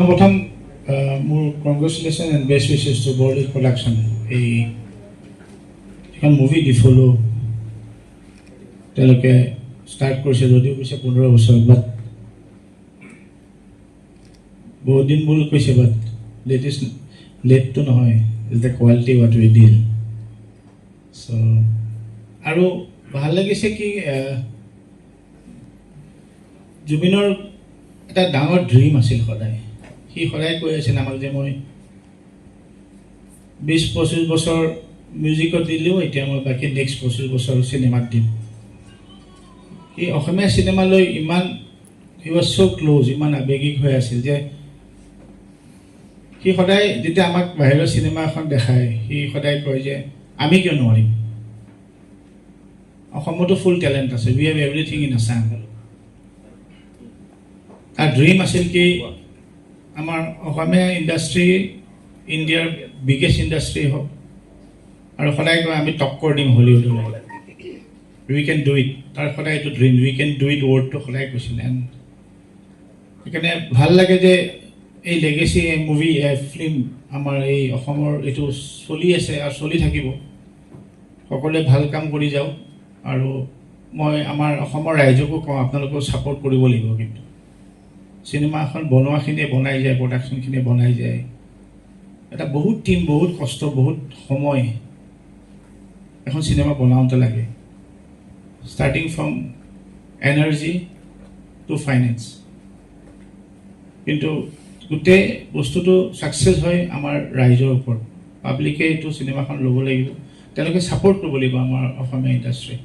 প্ৰথম মোৰ congratulations and best wishes to বৰলিজ প্ৰডাকশ্যন। এই এখন মুভি দি ফ'লো তেওঁলোকে ষ্টাৰ্ট কৰিছে যদিও কৈছে 15 বছৰ, বাট বহুত দিন বুলি কৈছে, বাট লেটটো নহয়, ইজ দ্য কোৱালিটি হোৱাট উই ডিল। চ' আৰু ভাল লাগিছে কি জুবিনৰ এটা ডাঙৰ ড্ৰিম আছিল সদায়। সি সদায় কৈ আছিল আমাক যে মই 20-25 বছৰ মিউজিকত দিলেও এতিয়া মই বাকী নেক্সট 25 বছৰ চিনেমাত দিম। সি অসমীয়া চিনেমালৈ ইমান হি ৱাজ ছ' ক্ল'জ, ইমান আৱেগিক হৈ আছিল যে সি সদায় যেতিয়া আমাক বাহিৰৰ চিনেমা এখন দেখায় সি সদায় কয় যে আমি কিয় নোৱাৰিম, অসমতো ফুল টেলেণ্ট আছে, উই হেভ এভৰিথিং ইন আছাম। তাৰ ড্ৰিম আছিল কি আমাৰ অসমীয়া ইণ্ডাষ্ট্ৰী ইণ্ডিয়াৰ বিগেষ্ট ইণ্ডাষ্ট্ৰী হওক, আৰু সদায় কয় আমি টক্কৰ দিম হলিউডৰ লগত, উই কেন ডু ইট। তাৰ সদায় এইটো dream, we can do it ৱৰ্ডটো সদায় কৈছিলে। সেইকাৰণে ভাল লাগে যে এই লেগেচি মুভি ফিল্ম আমাৰ এই অসমৰ এইটো চলি আছে আৰু চলি থাকিব। সকলোৱে ভাল কাম কৰি যাওক, আৰু মই আমাৰ অসমৰ ৰাইজকো কওঁ আপোনালোকক ছাপোৰ্ট কৰিব লাগিব। কিন্তু চিনেমা এখন বনোৱাখিনিয়ে বনাই যায়, প্ৰডাকশ্যনখিনিয়ে বনাই যায়, এটা বহুত টিম, বহুত কষ্ট, বহুত সময় এখন চিনেমা বনাওঁতে লাগে, starting from energy to finance. কিন্তু গোটেই বস্তুটো ছাকচেছ হয় আমাৰ ৰাইজৰ ওপৰত। পাব্লিকে এইটো চিনেমাখন ল'ব লাগিব, তেওঁলোকে ছাপোৰ্ট কৰিব লাগিব আমাৰ অসমীয়া ইণ্ডাষ্ট্ৰী।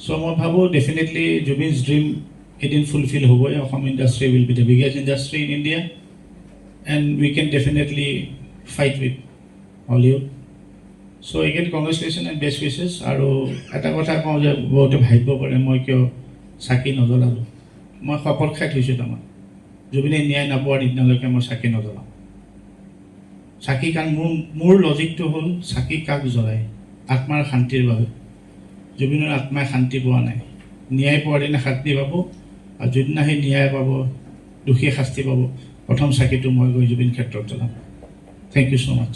চ' মই ভাবোঁ ডেফিনেটলি জুবিনছ ড্ৰিম এদিন ফুলফিল হ'বই। Assam industry will be the biggest industry in India and we can definitely fight with Hollywood. So' again congratulation and best wishes. আৰু এটা কথা কওঁ যে বহুতে ভাবিব পাৰে মই কিয় চাকি নজ্বলালোঁ। মই শপত খাই থৈছোঁ তাৰমানে জুবিনে ন্যায় নাপোৱাৰ দিনালৈকে মই চাকি নজ্বলাওঁ। চাকি কাৰণ মোৰ লজিকটো হ'ল চাকি কাক জ্বলায়, আত্মাৰ শান্তিৰ বাবে। জুবিনৰ আত্মাই শান্তি পোৱা নাই, ন্যায় পোৱাৰ দিনা শান্তি পাব, আৰু যিদিনা সেই ন্যায় পাব, দোষী শাস্তি পাব, প্ৰথম চাকিটো মই গৈ জুবিন ক্ষেত্ৰত জ্বলাম। Thank you so' much.